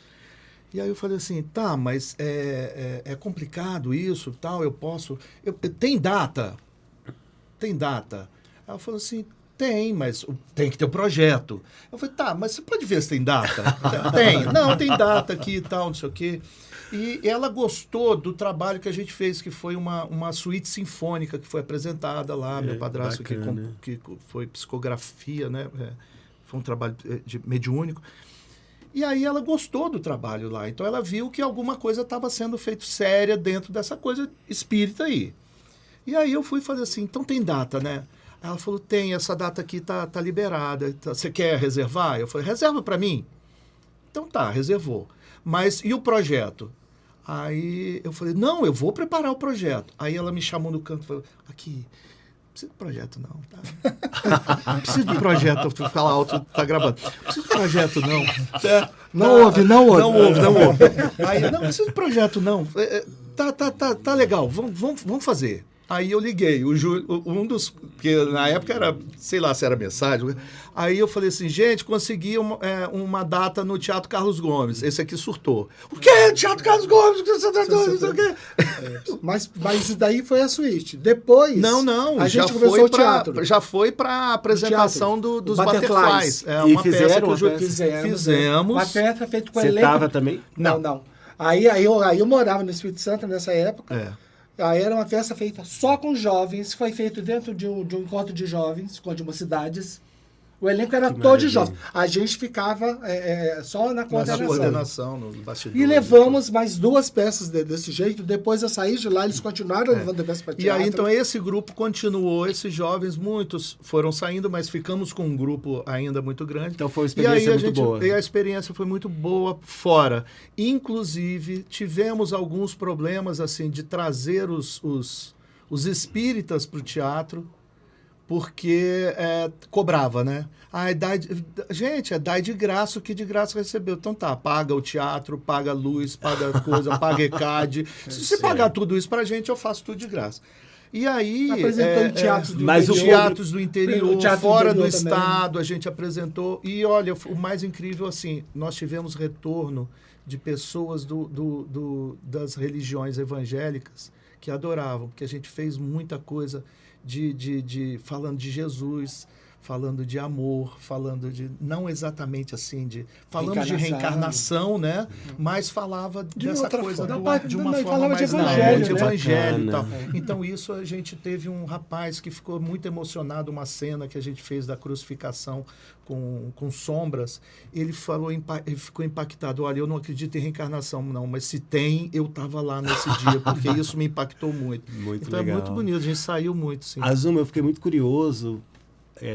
E aí eu falei assim, tá, mas é complicado isso e tal, tem data? Tem data? Ela falou assim, tem, mas tem que ter um projeto. Eu falei, tá, mas você pode ver se tem data? Tem. Não, tem data aqui e tal, não sei o quê. E ela gostou do trabalho que a gente fez, que foi uma suíte sinfônica que foi apresentada lá, meu padrasto que foi psicografia, né? Foi um trabalho mediúnico. E aí ela gostou do trabalho lá. Então ela viu que alguma coisa estava sendo feita séria dentro dessa coisa espírita aí. E aí eu fui fazer assim, então tem data, né? Aí ela falou, tem, essa data aqui tá liberada. Você quer reservar? Eu falei, reserva para mim? Então tá, reservou. Mas e o projeto? Aí eu falei, não, eu vou preparar o projeto. Aí ela me chamou no canto e falou, aqui, não precisa de projeto não, tá? Não precisa de projeto, eu falar alto, tá gravando. Não precisa de projeto não. Não ouve. Não ouve. Aí, não precisa de projeto não. Tá legal, vamos fazer. Aí eu liguei, um dos, porque na época era, sei lá se era mensagem, aí eu falei assim, gente, consegui uma data no Teatro Carlos Gomes, esse aqui surtou. O quê? Teatro Carlos Gomes? Mas isso daí foi a suíte. Depois, Não, a gente começou o teatro. Já foi para a apresentação dos Butterflies. E fizeram? Fizemos. Uma peça feita com Você elenco. estava também? Não. Aí eu morava no Espírito Santo nessa época. Aí era uma festa feita só com jovens, foi feito dentro de um encontro de jovens, de mocidades. O elenco era todo de jovens. A gente ficava só na coordenação. No bastidor. E levamos mais 2 peças desse jeito. Depois eu saí de lá, eles continuaram levando peças para teatro. E aí, então, esse grupo continuou, esses jovens, muitos foram saindo, mas ficamos com um grupo ainda muito grande. Então foi uma experiência muito boa. E a experiência foi muito boa fora. Inclusive, tivemos alguns problemas, assim, de trazer os espíritas para o teatro, porque cobrava, né? Gente, dai de graça o que de graça recebeu. Então tá, paga o teatro, paga a luz, paga a coisa, paga ECAD. Se você pagar tudo isso pra gente, eu faço tudo de graça. E aí... Apresentando teatros do interior. Teatros do interior, fora do interior estado, também. a gente apresentou. E olha, o mais incrível, assim, nós tivemos retorno de pessoas das religiões evangélicas que adoravam, porque a gente fez muita coisa falando de Jesus, falando de amor, falando de, não exatamente assim, falamos de reencarnação, né? Mas falava dessa coisa de uma forma mais de evangelho, de evangelho e tal. Então isso a gente teve um rapaz que ficou muito emocionado, uma cena que a gente fez da crucificação com sombras. Ele ficou impactado, olha, eu não acredito em reencarnação não, mas se tem, eu estava lá nesse dia, porque isso me impactou muito. Muito então legal. É muito bonito, a gente saiu muito, sim. Azuma, eu fiquei muito curioso,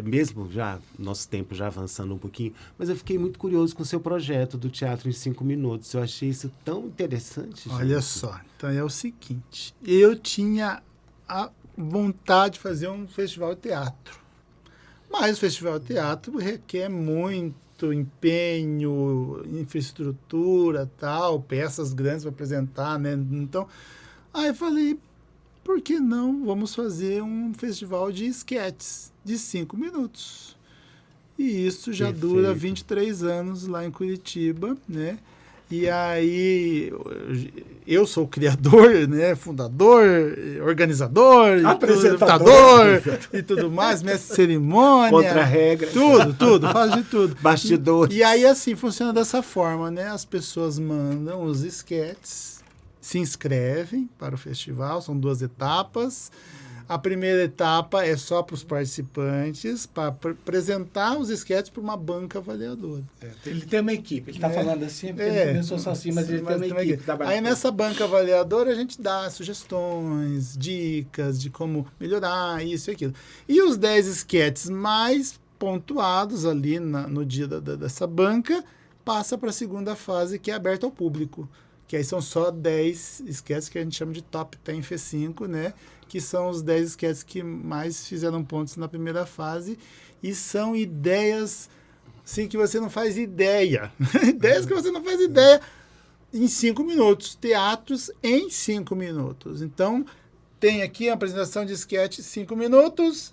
mesmo já, nosso tempo já avançando um pouquinho, mas eu fiquei muito curioso com o seu projeto do Teatro em 5 Minutos. Eu achei isso tão interessante. Olha só, então é o seguinte, eu tinha a vontade de fazer um festival de teatro, mas o festival de teatro requer muito empenho, infraestrutura, tal, peças grandes para apresentar, né? Então, aí eu falei, por que não vamos fazer um festival de esquetes de 5 minutos? E isso já dura 23 anos lá em Curitiba, né? E aí, eu sou o criador, né? Fundador, organizador, apresentador e tudo mais, mestre de cerimônia. Contra a regra. Tudo, faz de tudo. Bastidores. E aí, assim, funciona dessa forma, né? As pessoas mandam os esquetes, se inscrevem para o festival, são 2 etapas. A primeira etapa é só para os participantes, para apresentar os esquetes para uma banca avaliadora. Ele tem uma equipe, ele está falando assim, porque ele começou só assim, mas ele tem uma equipe. Aí nessa banca avaliadora a gente dá sugestões, dicas de como melhorar isso e aquilo. E os 10 esquetes mais pontuados ali no dia dessa banca passa para a segunda fase, que é aberta ao público. Que aí são só 10 esquetes que a gente chama de Top 10 F5, né? Que são os 10 esquetes que mais fizeram pontos na primeira fase. E são ideias, assim, que você não faz ideia. Ideias que você não faz ideia em 5 minutos. Teatros em 5 minutos. Então, tem aqui a apresentação de esquete 5 minutos.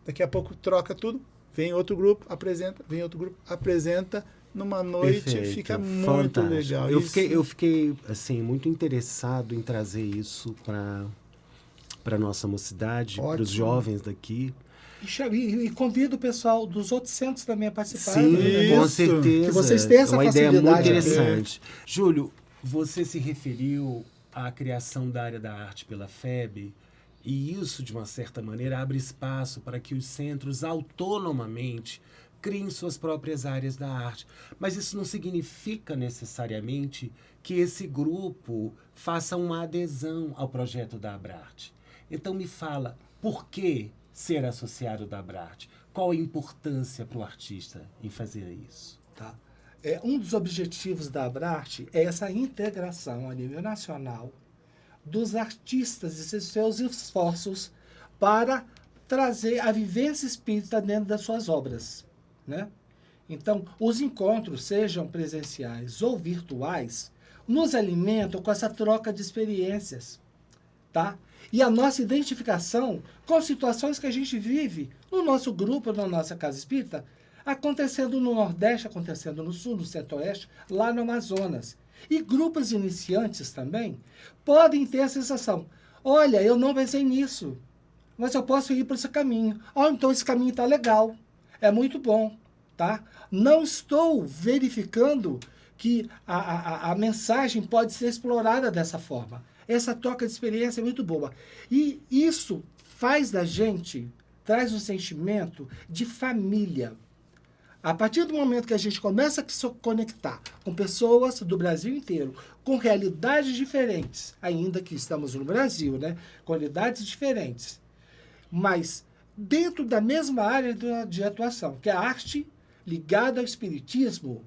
Daqui a pouco troca tudo. Vem outro grupo, apresenta. Vem outro grupo, apresenta. Numa noite. Perfeito. Fica muito fantástico. Legal. Eu fiquei assim, muito interessado em trazer isso para a nossa mocidade, para os jovens daqui. E convido o pessoal dos outros centros também a participar. Sim, com certeza. Que vocês têm essa facilidade. É uma ideia muito interessante. Júlio, você se referiu à criação da área da arte pela FEB, e isso, de uma certa maneira, abre espaço para que os centros autonomamente criem suas próprias áreas da arte. Mas isso não significa necessariamente que esse grupo faça uma adesão ao projeto da Abrarte. Então me fala, por que ser associado da Abrarte? Qual a importância para o artista em fazer isso? Tá? Um dos objetivos da Abrarte é essa integração a nível nacional dos artistas e seus esforços para trazer a vivência espírita dentro das suas obras, né? Então, os encontros, sejam presenciais ou virtuais, nos alimentam com essa troca de experiências, tá? E a nossa identificação com situações que a gente vive no nosso grupo, na nossa casa espírita, acontecendo no Nordeste, acontecendo no Sul, no Centro-Oeste, lá no Amazonas. E grupos iniciantes também podem ter a sensação, olha, eu não pensei nisso, mas eu posso ir por esse caminho. Então esse caminho está legal, é muito bom, tá? Não estou verificando que a mensagem pode ser explorada dessa forma. Essa troca de experiência é muito boa. E isso faz da gente, traz um sentimento de família. A partir do momento que a gente começa a se conectar com pessoas do Brasil inteiro, com realidades diferentes, ainda que estamos no Brasil, né? Com realidades diferentes, mas dentro da mesma área de atuação, que é a arte ligada ao espiritismo,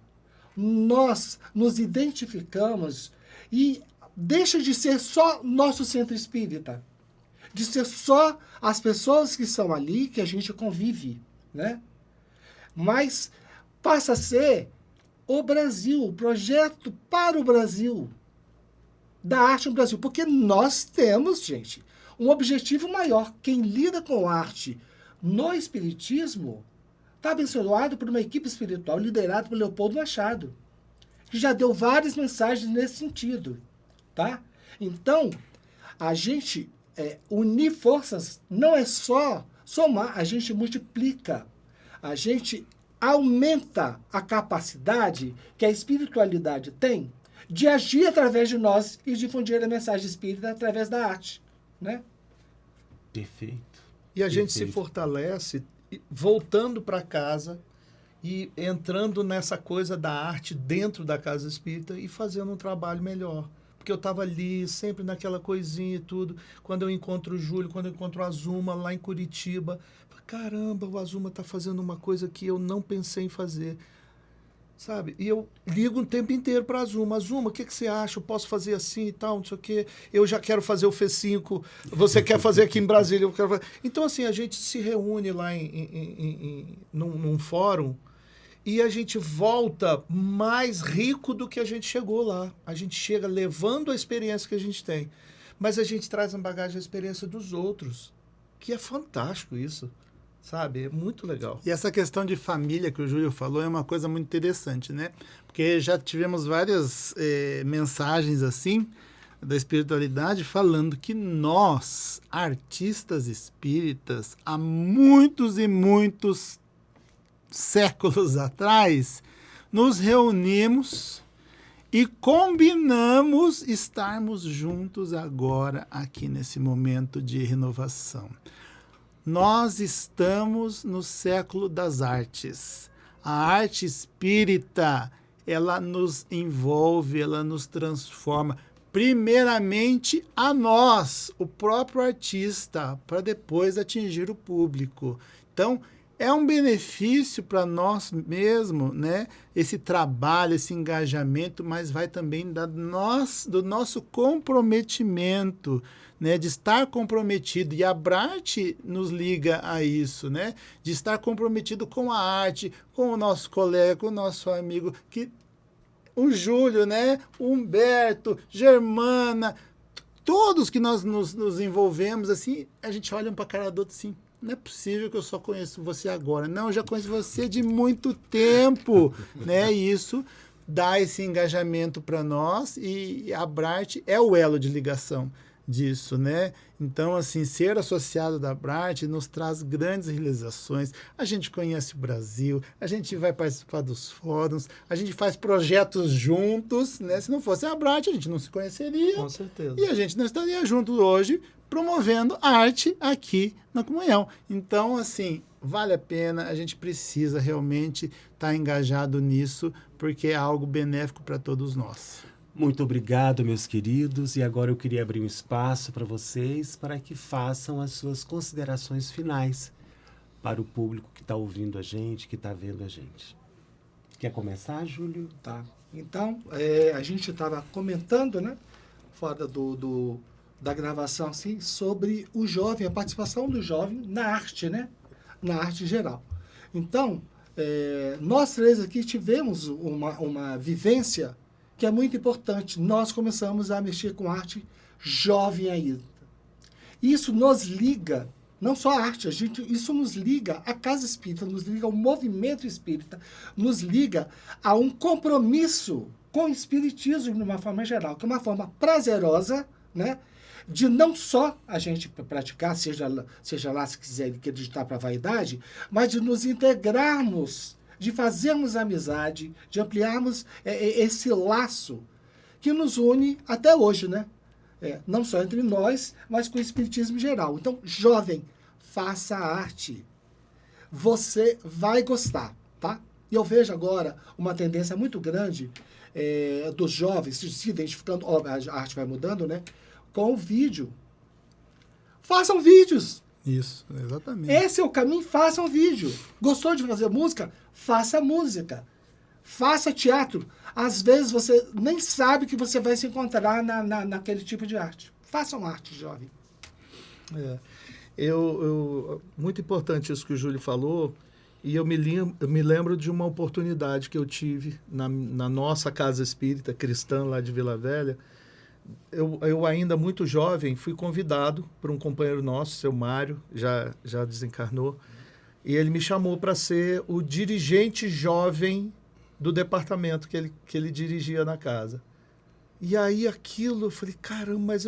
nós nos identificamos e deixa de ser só nosso centro espírita, de ser só as pessoas que estão ali, que a gente convive, né? Mas passa a ser o Brasil, o projeto para o Brasil, da arte no Brasil. Porque nós temos, gente, um objetivo maior. Quem lida com arte no espiritismo está abençoado por uma equipe espiritual liderada por Leopoldo Machado, que já deu várias mensagens nesse sentido, tá? Então, a gente unir forças não é só somar, a gente multiplica. A gente aumenta a capacidade que a espiritualidade tem de agir através de nós e difundir a mensagem espírita através da arte, né? Perfeito. E a gente se fortalece voltando para casa e entrando nessa coisa da arte dentro da casa espírita e fazendo um trabalho melhor. Porque eu estava ali, sempre naquela coisinha e tudo. Quando eu encontro o Júlio, quando eu encontro a Azuma lá em Curitiba, caramba, o Azuma está fazendo uma coisa que eu não pensei em fazer, sabe? E eu ligo o tempo inteiro para a Azuma. Azuma, o que você acha? Eu posso fazer assim e tal, não sei o quê. Eu já quero fazer o F5, você quer fazer aqui em Brasília, eu quero fazer. Então, assim, a gente se reúne lá num fórum e a gente volta mais rico do que a gente chegou lá. A gente chega levando a experiência que a gente tem, mas a gente traz na bagagem a experiência dos outros, que é fantástico isso. Sabe? É muito legal. E essa questão de família que o Júlio falou é uma coisa muito interessante, né? Porque já tivemos várias mensagens assim da espiritualidade falando que nós, artistas espíritas, há muitos e muitos séculos atrás, nos reunimos e combinamos estarmos juntos agora aqui nesse momento de renovação. Nós estamos no século das artes. A arte espírita, ela nos envolve, ela nos transforma. Primeiramente a nós, o próprio artista, para depois atingir o público. Então, é um benefício para nós mesmos, né? Esse trabalho, esse engajamento, mas vai também do nosso comprometimento, né? De estar comprometido. E a Abrarte nos liga a isso, né? De estar comprometido com a arte, com o nosso colega, com o nosso amigo, que o Júlio, né? O Humberto, Germana, todos que nós nos envolvemos, assim, a gente olha um para a cara do outro assim, não é possível que eu só conheço você agora. Não, eu já conheço você de muito tempo, né? E isso dá esse engajamento para nós e a Abrarte é o elo de ligação disso, né? Então, assim, ser associado da Abrarte nos traz grandes realizações. A gente conhece o Brasil, a gente vai participar dos fóruns, a gente faz projetos juntos, né? Se não fosse a Abrarte, a gente não se conheceria. Com certeza. E a gente não estaria junto hoje promovendo arte aqui na Comunhão. Então, assim, vale a pena, a gente precisa realmente estar engajado nisso, porque é algo benéfico para todos nós. Muito obrigado, meus queridos. E agora eu queria abrir um espaço para vocês para que façam as suas considerações finais para o público que está ouvindo a gente, que está vendo a gente. Quer começar, Júlio? Tá. Então, a gente estava comentando, né, fora da gravação, assim, sobre o jovem, a participação do jovem na arte, né? Na arte geral. Então, nós três aqui tivemos uma vivência que é muito importante. Nós começamos a mexer com arte jovem ainda. Isso nos liga, não só a arte, isso nos liga à casa espírita, nos liga ao movimento espírita, nos liga a um compromisso com o espiritismo de uma forma geral, que é uma forma prazerosa, né, de não só a gente praticar, seja lá se quiser acreditar para a vaidade, mas de nos integrarmos, de fazermos amizade, de ampliarmos esse laço que nos une até hoje, né? Não só entre nós, mas com o espiritismo em geral. Então, jovem, faça arte. Você vai gostar, tá? E eu vejo agora uma tendência muito grande dos jovens se identificando, a arte vai mudando, né? Com o vídeo. Façam vídeos. Isso, exatamente. Esse é o caminho, façam vídeo. Gostou de fazer música? Faça música. Faça teatro. Às vezes você nem sabe que você vai se encontrar naquele tipo de arte. Façam arte, jovem. Muito importante isso que o Júlio falou, e eu me lembro de uma oportunidade que eu tive na nossa casa espírita cristã lá de Vila Velha. Eu ainda muito jovem, fui convidado por um companheiro nosso, seu Mário, já desencarnou, e ele me chamou para ser o dirigente jovem do departamento que ele dirigia na casa. E aí aquilo, eu falei, caramba, mas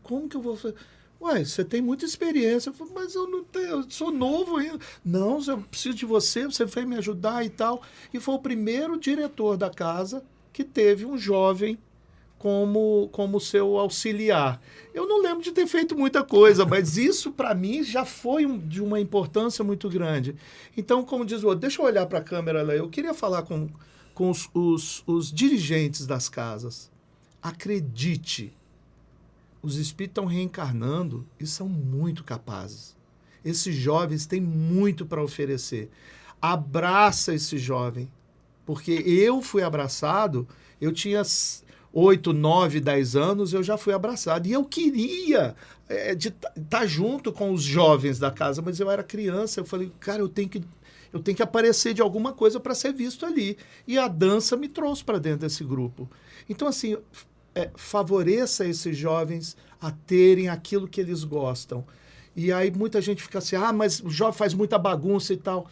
como que eu vou fazer? Ué, você tem muita experiência. Eu falei, mas eu não tenho, eu sou novo ainda. Não, eu preciso de você vai me ajudar e tal. E foi o primeiro diretor da casa que teve um jovem como seu auxiliar. Eu não lembro de ter feito muita coisa, mas isso para mim já foi de uma importância muito grande. Então, como diz o outro, deixa eu olhar para a câmera lá, eu queria falar com os dirigentes das casas. Acredite, os espíritos estão reencarnando e são muito capazes. Esses jovens têm muito para oferecer. Abraça esse jovem, porque eu fui abraçado, eu tinha 8, 9, 10 anos, eu já fui abraçado. E eu queria estar junto com os jovens da casa, mas eu era criança. Eu falei, cara, eu tenho que aparecer de alguma coisa para ser visto ali. E a dança me trouxe para dentro desse grupo. Então, assim, favoreça esses jovens a terem aquilo que eles gostam. E aí muita gente fica assim, mas o jovem faz muita bagunça e tal.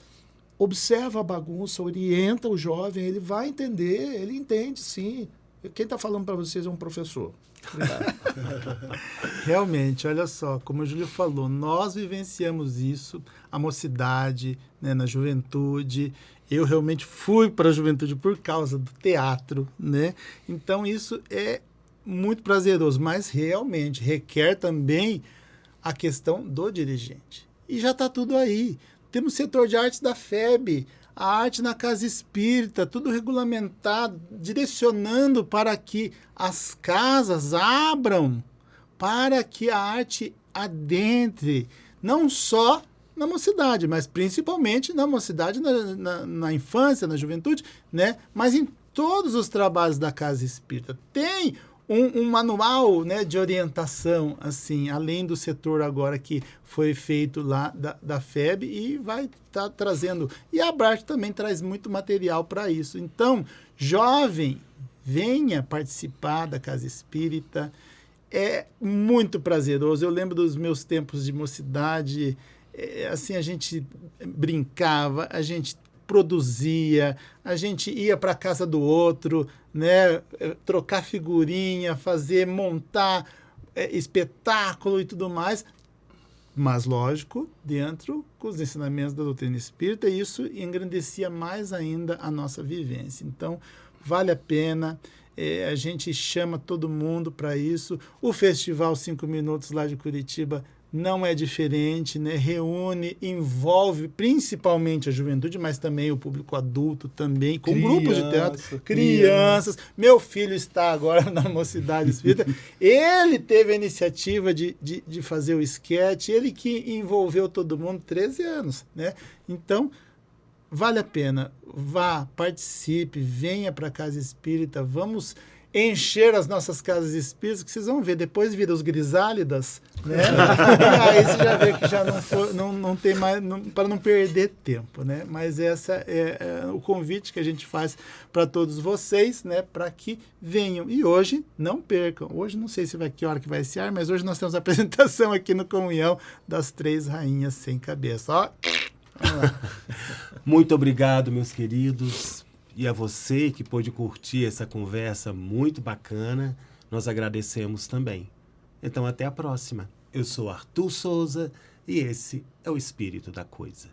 Observa a bagunça, orienta o jovem, ele vai entender, ele entende, sim. Quem está falando para vocês é um professor. Obrigado. Realmente, olha só, como o Júlio falou, nós vivenciamos isso, a mocidade, né, na juventude. Eu realmente fui para a juventude por causa do teatro, né? Então, isso é muito prazeroso, mas realmente requer também a questão do dirigente. E já está tudo aí. Temos setor de artes da FEB, a arte na casa espírita, tudo regulamentado, direcionando para que as casas abram, para que a arte adentre, não só na mocidade, mas principalmente na mocidade, na infância, na juventude, né? Mas em todos os trabalhos da casa espírita. Tem um manual, né, de orientação, assim, além do setor agora que foi feito lá da FEB e vai estar trazendo. E a Abrarte também traz muito material para isso. Então, jovem, venha participar da Casa Espírita. É muito prazeroso. Eu lembro dos meus tempos de mocidade, assim, a gente brincava, a gente produzia, a gente ia para a casa do outro, né, trocar figurinha, montar espetáculo e tudo mais, mas lógico, dentro dos ensinamentos da doutrina espírita, e isso engrandecia mais ainda a nossa vivência. Então, vale a pena, a gente chama todo mundo para isso. O Festival 5 Minutos lá de Curitiba não é diferente, né? Reúne, envolve principalmente a juventude, mas também o público adulto também, com grupos de teatro, crianças. Meu filho está agora na Mocidade Espírita. Ele teve a iniciativa de fazer o esquete, ele que envolveu todo mundo, 13 anos, né? Então, vale a pena, vá, participe, venha para a Casa Espírita, vamos encher as nossas casas espíritas, que vocês vão ver, depois vira os grisálidas, né? E aí você já vê que já não tem mais, para não perder tempo, né? Mas essa é o convite que a gente faz para todos vocês, né? Para que venham. E hoje, não percam. Hoje, não sei se vai que hora que vai ser ar, mas hoje nós temos a apresentação aqui no Comunhão das 3 Rainhas Sem Cabeça. Ó, vamos lá. Muito obrigado, meus queridos. E a você que pôde curtir essa conversa muito bacana, nós agradecemos também. Então, até a próxima. Eu sou Arthur Souza e esse é o Espírito da Coisa.